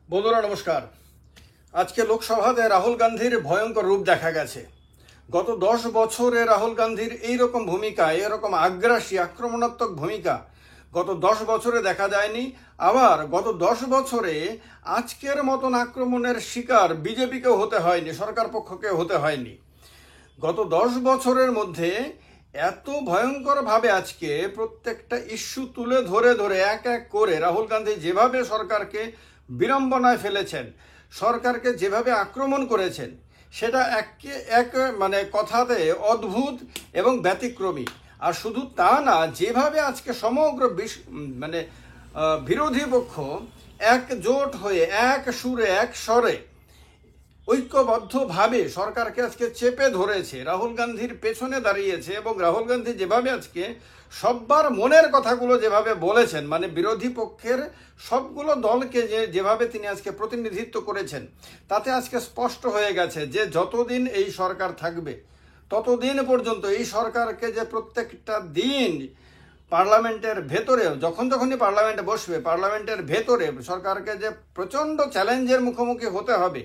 বন্ধুরা নমস্কার। আজকে লোকসভাতে রাহুল গান্ধীর ভয়ঙ্কর রূপ দেখা গেছে। গত 10 বছরে রাহুল গান্ধীর এইরকম ভূমিকা, এরকম আগ্রাসী আক্রমণাত্মক ভূমিকা গত 10 বছরে দেখা যায়নি। আবার গত 10 বছরে আজকের মতন আক্রমণের শিকার বিজেপিকেও হতে হয়নি, সরকার পক্ষকেও হতে হয়নি। গত 10 বছরের মধ্যে এত ভয়ঙ্করভাবে আজকে প্রত্যেকটা ইস্যু তুলে ধরে ধরে এক এক করে রাহুল গান্ধী যেভাবে সরকারকে বিড়ম্বনায় ফেলেছেন, সরকারকে যেভাবে আক্রমণ করেছেন, সেটা এক কথাতে অদ্ভুত এবং ব্যতিক্রমী। আর শুধু তা না, যেভাবে আজকে সমগ্র বিরোধী পক্ষ একজোট হয়ে এক সুরে এক স্বরে ঐক্যবদ্ধভাবে সরকারকে আজকে চেপে ধরেছে, রাহুল গান্ধীর পেছনে দাঁড়িয়েছে এবং রাহুল গান্ধী যেভাবে আজকে সব্বার মনের কথাগুলো যেভাবে বলেছেন, বিরোধী পক্ষের সবগুলো দলকে যেভাবে তিনি আজকে প্রতিনিধিত্ব করেছেন, তাতে আজকে স্পষ্ট হয়ে গেছে যে যতদিন এই সরকার থাকবে ততদিন পর্যন্ত এই সরকারকে যে প্রত্যেকটা দিন পার্লামেন্টের ভেতরে যখনই পার্লামেন্টে বসবে, পার্লামেন্টের ভেতরে সরকারকে যে প্রচণ্ড চ্যালেঞ্জের মুখোমুখি হতে হবে,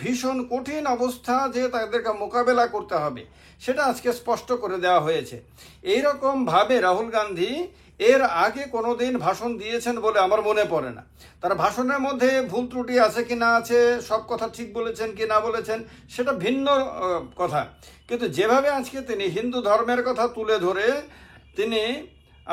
ভীষণ কঠিন অবস্থা যে তাদেরকে মোকাবেলা করতে হবে, সেটা আজকে স্পষ্ট করে দেওয়া হয়েছে। এইরকমভাবে রাহুল গান্ধী এর আগে কোনোদিন ভাষণ দিয়েছেন বলে আমার মনে পড়ে না। তার ভাষণের মধ্যে ভুল ত্রুটি আছে কি না আছে, সব কথা ঠিক বলেছেন কি না বলেছেন, সেটা ভিন্ন কথা। কিন্তু যেভাবে আজকে তিনি হিন্দু ধর্মের কথা তুলে ধরে তিনি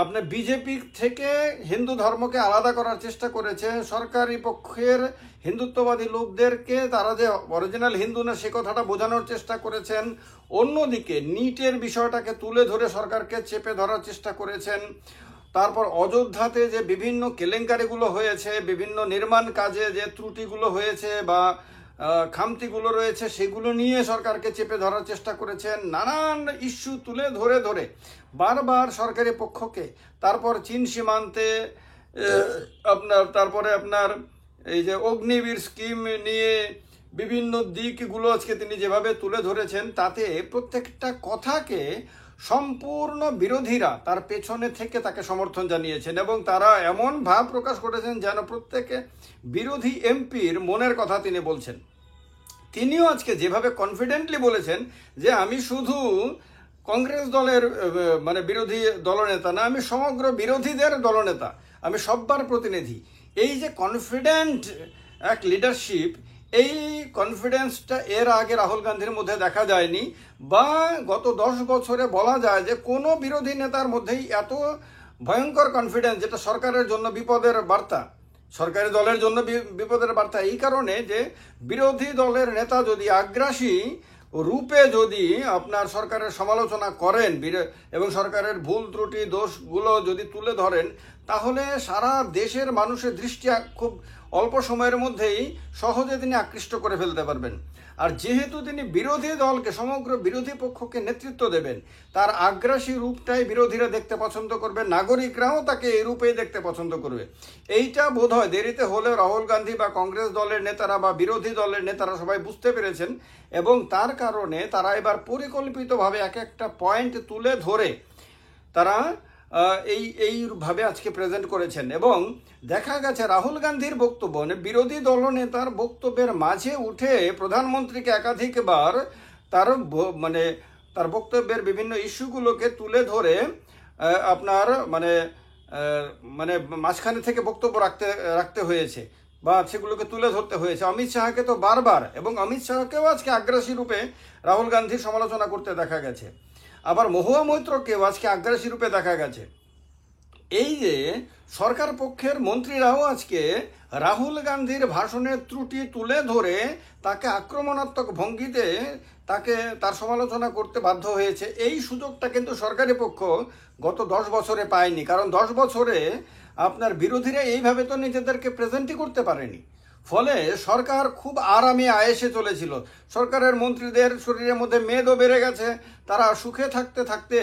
আপনার বিজেপি থেকে হিন্দু ধর্মকে আলাদা করার চেষ্টা করেছে, সরকারি পক্ষের হিন্দুত্ববাদী লোকদেরকে তারা যে অরিজিনাল হিন্দু না সে কথাটা বোঝানোর চেষ্টা করেছেন। অন্যদিকে নিটের বিষয়টাকে তুলে ধরে সরকারকে চেপে ধরার চেষ্টা করেছেন। তারপর অযোধ্যাতে যে বিভিন্ন কেলেঙ্কারিগুলো হয়েছে, বিভিন্ন নির্মাণ কাজে যে ত্রুটিগুলো হয়েছে বা খামতিগুলো রয়েছে, সেগুলো নিয়ে সরকারকে চেপে ধরার চেষ্টা করেছেন। নানান ইস্যু তুলে ধরে ধরে বারবার সরকারি পক্ষকে, তারপর চীন সীমান্তে তারপরে এই যে অগ্নিবীর স্কিম নিয়ে বিভিন্ন দিকগুলো আজকে তিনি যেভাবে তুলে ধরেছেন, তাতে প্রত্যেকটা কথাকে সম্পূর্ণ বিরোধীরা তার পেছনে থেকে তাকে সমর্থন জানিয়েছেন এবং তারা এমন ভাব প্রকাশ করেছেন যেন প্রত্যেকে বিরোধী এমপির মনের কথা তিনি বলছেন। তিনিও আজকে যেভাবে কনফিডেন্টলি বলেছেন যে আমি শুধু কংগ্রেস দলের বিরোধী দলনেতা না, আমি সমগ্র বিরোধীদের দলনেতা, আমি সব্বার প্রতিনিধি। এই যে কনফিডেন্ট এক লিডারশিপ, এই কনফিডেন্সটা এর আগে রাহুল গান্ধীর মধ্যে দেখা যায়নি, বা গত 10 বছরে বলা যায় যে কোনো বিরোধী নেতার মধ্যেই এত ভয়ঙ্কর কনফিডেন্স, যেটা সরকারের জন্য বিপদের বার্তা, সরকারি দলের জন্য বিপদের বার্তা। এই কারণে যে বিরোধী দলের নেতা যদি আগ্রাসী রূপে যদি আপনার সরকারের সমালোচনা করেন এবং সরকারের ভুল ত্রুটি দোষগুলো যদি তুলে ধরেন, তাহলে সারা দেশের মানুষের দৃষ্টি খুব অল্প সময়ের মধ্যেই সহজে তিনি আকৃষ্ট করে ফেলতে পারবেন। আর যেহেতু তিনি বিরোধী দলকে, সমগ্র বিরোধী পক্ষকে নেতৃত্ব দেবেন, তার আগ্রাসী রূপটাই বিরোধীরা দেখতে পছন্দ করবে, নাগরিকরাও তাকে এই রূপেই দেখতে পছন্দ করবে। এইটা বোধহয় দেরিতে হলেও রাহুল গান্ধী বা কংগ্রেস দলের নেতারা বা বিরোধী দলের নেতারা সবাই বুঝতে পেরেছেন এবং তার কারণে তারা এবার পরিকল্পিতভাবে এক একটা পয়েন্ট তুলে ধরে তারা এইভাবে আজকে প্রেজেন্ট করেছেন। এবং দেখা গেছে রাহুল গান্ধীর বক্তব্য, বিরোধী দলনেতার বক্তব্যের মাঝে উঠে প্রধানমন্ত্রীকে একাধিকবার তার বক্তব্যের বিভিন্ন ইস্যুগুলোকে তুলে ধরে মাঝখানে থেকে বক্তব্য রাখতে হয়েছে বা সেগুলোকে তুলে ধরতে হয়েছে। অমিত শাহকে তো বারবার, এবং অমিত শাহকেও আজকে আগ্রাসী রূপে রাহুল গান্ধীর সমালোচনা করতে দেখা গেছে। আবার মহুয়া মৈত্রকেও আজকে আগ্রাসী রূপে দেখা গেছে। এই যে সরকার পক্ষের মন্ত্রীরাও আজকে রাহুল গান্ধীর ভাষণের ত্রুটি তুলে ধরে তাকে আক্রমণাত্মক ভঙ্গিতে তার সমালোচনা করতে বাধ্য হয়েছে। এই সুযোগটা কিন্তু সরকারি পক্ষ গত 10 বছরে পায়নি, কারণ 10 বছরে আপনার বিরোধীরা এইভাবে তো নিজেদেরকে প্রেজেন্টই করতে পারেনি। ফলে সরকার খুব আরামে আয়েসে চলেছিল, সরকারের মন্ত্রীদের শরীরের মধ্যে মেদও বেড়ে গেছে, তারা সুখে থাকতে থাকতে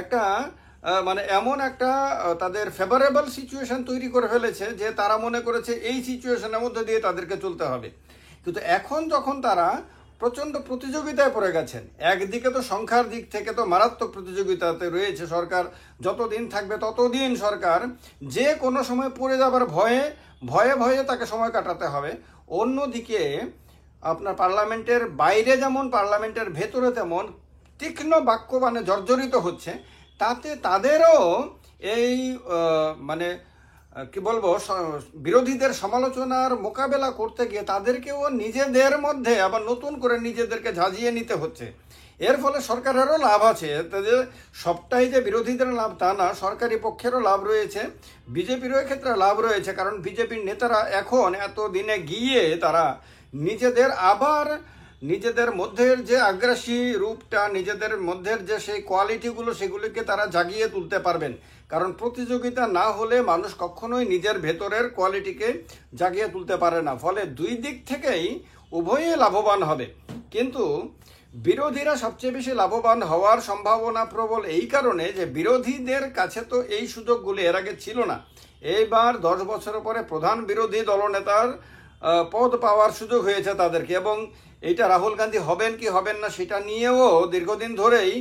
একটা এমন একটা তাদের ফেভারেবল সিচুয়েশন তৈরি করে ফেলেছে যে তারা মনে করেছে এই সিচুয়েশনের মধ্যে দিয়ে তাদেরকে চলতে হবে। কিন্তু এখন যখন তারা প্রচণ্ড প্রতিযোগিতায় পড়ে গেছেন, একদিকে তো সংখ্যার দিক থেকে তো মারাত্মক প্রতিযোগিতাতে রয়েছে সরকার, যতদিন থাকবে ততদিন সরকার যে কোনো সময় পড়ে যাবার ভয়ে ভয়ে ভয়ে তাকে সময় কাটাতে হবে। অন্যদিকে আপনার পার্লামেন্টের বাইরে যেমন পার্লামেন্টের ভেতরে তেমন তীক্ষ্ণ বাক্যবাণে জর্জরিত হচ্ছে, তাতে তাদেরও এই মানে কি বলবো, বিরোধীদের সমালোচনার মোকাবেলা করতে গিয়ে তাদেরকেও নিজেদের মধ্যে আবার নতুন করে নিজেদেরকে ঝাঁঝিয়ে নিতে হচ্ছে। এর ফলে সরকারেরও লাভ আছে, যে সবটাই যে বিরোধীদের লাভ তা না, সরকারি পক্ষেরও লাভ রয়েছে, বিজেপিরও ক্ষেত্রে লাভ রয়েছে। কারণ বিজেপির নেতারা এখন এত দিনে গিয়ে তারা নিজেদের মধ্যের যে আগ্রাসী রূপটা, নিজেদের মধ্যের যে সেই কোয়ালিটিগুলো, সেগুলিকে তারা জাগিয়ে তুলতে পারবেন। কারণ প্রতিযোগিতা না হলে মানুষ কখনোই নিজের ভেতরের কোয়ালিটিকে জাগিয়ে তুলতে পারে না। ফলে দুই দিক থেকেই উভয়ই লাভবান হবে। কিন্তু বিরোধীরা সবচেয়ে বেশি লাভবান হওয়ার সম্ভাবনা প্রবল এই কারণে যে বিরোধীদের কাছে তো এই সুযোগগুলি এর আগে ছিল না। এইবার 10 বছরের পরে প্রধান বিরোধী দলনেতার পদ পাওয়ার সুযোগ হয়েছে তাদেরকে, এবং এইটা রাহুল গান্ধী হবেন কি হবেন না সেটা নিয়েও দীর্ঘদিন ধরেই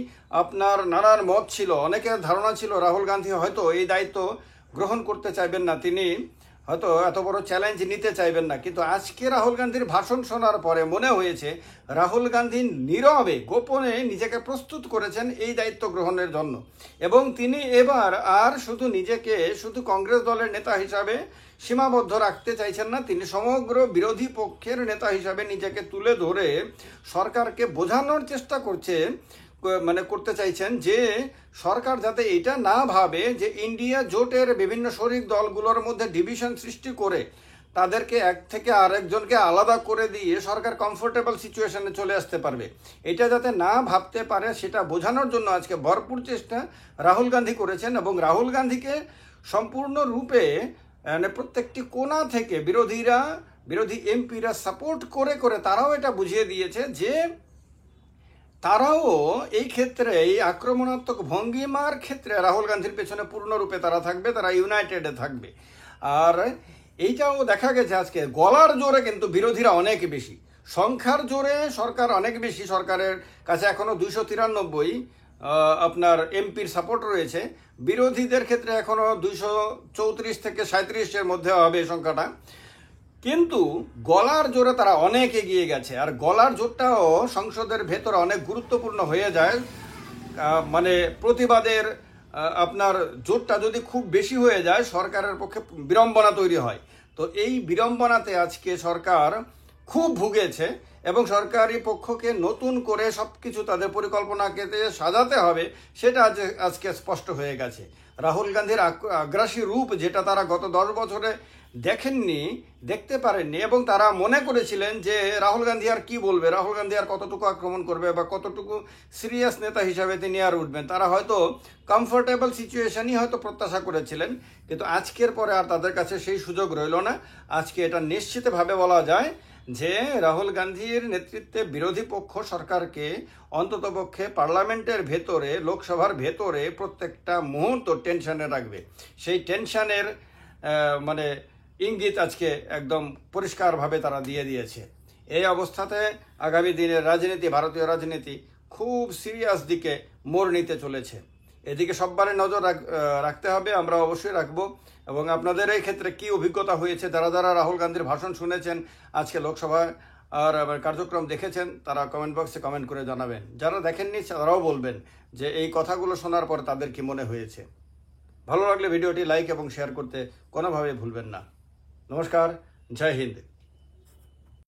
আপনার নানান মত ছিল। অনেকের ধারণা ছিল রাহুল গান্ধী হয়তো এই দায়িত্ব গ্রহণ করতে চাইবেন না, তিনি হয়তো এত বড় চ্যালেঞ্জ নিতে চাইবেন না। কিন্তু আজকে রাহুল গান্ধীর ভাষণ শোনার পরে মনে হয়েছে রাহুল গান্ধী নীরবে গোপনে নিজেকে প্রস্তুত করেছেন এই দায়িত্ব গ্রহণের জন্য, এবং তিনি এবার আর নিজেকে শুধু কংগ্রেস দলের নেতা হিসাবে সীমাবদ্ধ রাখতে চাইছেন না। তিনি সমগ্র বিরোধী পক্ষের নেতা হিসাবে নিজেকে তুলে ধরে সরকারকে বোঝানোর চেষ্টা করতে চাইছেন যে সরকার যাতে এটা না ভাবে যে ইন্ডিয়া জোটের বিভিন্ন শরিক দলগুলোর মধ্যে ডিভিশন সৃষ্টি করে তাদেরকে এক থেকে আরেকজনকে আলাদা করে দিয়ে সরকার কমফোর্টেবল সিচুয়েশনে চলে আসতে পারবে, এটা যাতে না ভাবতে পারে সেটা বোঝানোর জন্য আজকে ভরপুর চেষ্টা রাহুল গান্ধী করেছেন। এবং রাহুল গান্ধীকে সম্পূর্ণরূপে প্রত্যেকটি কোণা থেকে বিরোধী এমপিরা সাপোর্ট করে তারাও এটা বুঝিয়ে দিয়েছে যে তারাও এই ক্ষেত্রে, এই আক্রমণাত্মক ভঙ্গিমার ক্ষেত্রে রাহুল গান্ধীর পেছনে পূর্ণরূপে তারা থাকবে, তারা ইউনাইটেডে থাকবে। আর এইটাও দেখা গেছে আজকে গলার জোরে কিন্তু বিরোধীরা অনেক বেশি, সংখ্যার জোরে সরকার অনেক বেশি। সরকারের কাছে এখনো 293 আপনার এমপির সাপোর্ট রয়েছে, বিরোধীদের ক্ষেত্রে এখনো 234 থেকে 37-এর মধ্যে হবে সংখ্যাটা, কিন্তু গলার জোরে তারা অনেক এগিয়ে গেছে। আর গলার জোরটাও সংসদের ভেতরে অনেক গুরুত্বপূর্ণ হয়ে যায়। মানে প্রতিবাদের আপনার জোরটা যদি খুব বেশি হয়ে যায় সরকারের পক্ষে বিড়ম্বনা তৈরি হয়। তো এই বিড়ম্বনাতে আজকে সরকার খুব ভুগেছে, এবং সরকারি পক্ষকে নতুন করে সব কিছু তাদের পরিকল্পনাকে সাজাতে হবে, সেটা আজকে স্পষ্ট হয়ে গেছে। রাহুল গান্ধীর আগ্রাসী রূপ, যেটা তারা গত 10 বছরে দেখতে পারেননি, এবং তারা মনে করেছিলেন যে রাহুল গান্ধী আর কি বলবে, রাহুল গান্ধী আর কতটুকু আক্রমণ করবে বা কতটুকু সিরিয়াস নেতা হিসাবে তিনি আর উঠবেন, তারা হয়তো কমফোর্টেবল সিচুয়েশনই হয়তো প্রত্যাশা করেছিলেন। কিন্তু আজকের পরে আর তাদের কাছে সেই সুযোগ রইল না। আজকে এটা নিশ্চিতভাবে বলা যায় যে রাহুল গান্ধীর নেতৃত্বে বিরোধী পক্ষ সরকারকে অন্ততপক্ষে পার্লামেন্টের ভেতরে, লোকসভার ভেতরে প্রত্যেকটা মুহূর্ত টেনশনে রাখবে। সেই টেনশনের ইঙ্গিত আজকে একদম পরিষ্কারভাবে তারা দিয়ে দিয়েছে। এই অবস্থাতে আগামী দিনের রাজনীতি, ভারতীয় রাজনীতি খুব সিরিয়াস দিকে মোড় নিতে চলেছে। এদিকে সববারে নজর রাখতে হবে, আমরা অবশ্যই রাখবো। এবং আপনাদের এই ক্ষেত্রে কি অভিজ্ঞতা হয়েছে, যারা রাহুল গান্ধীর ভাষণ শুনেছেন, আজকে লোকসভায় আর কার্যক্রম দেখেছেন, তারা কমেন্ট বক্সে কমেন্ট করে জানাবেন। যারা দেখেননি তারাও বলবেন যে এই কথাগুলো শোনার পর তাদের কি মনে হয়েছে। ভালো লাগলে ভিডিওটি লাইক এবং শেয়ার করতে কোনোভাবেই ভুলবেন না। নমস্কার, জয় হিন্দ।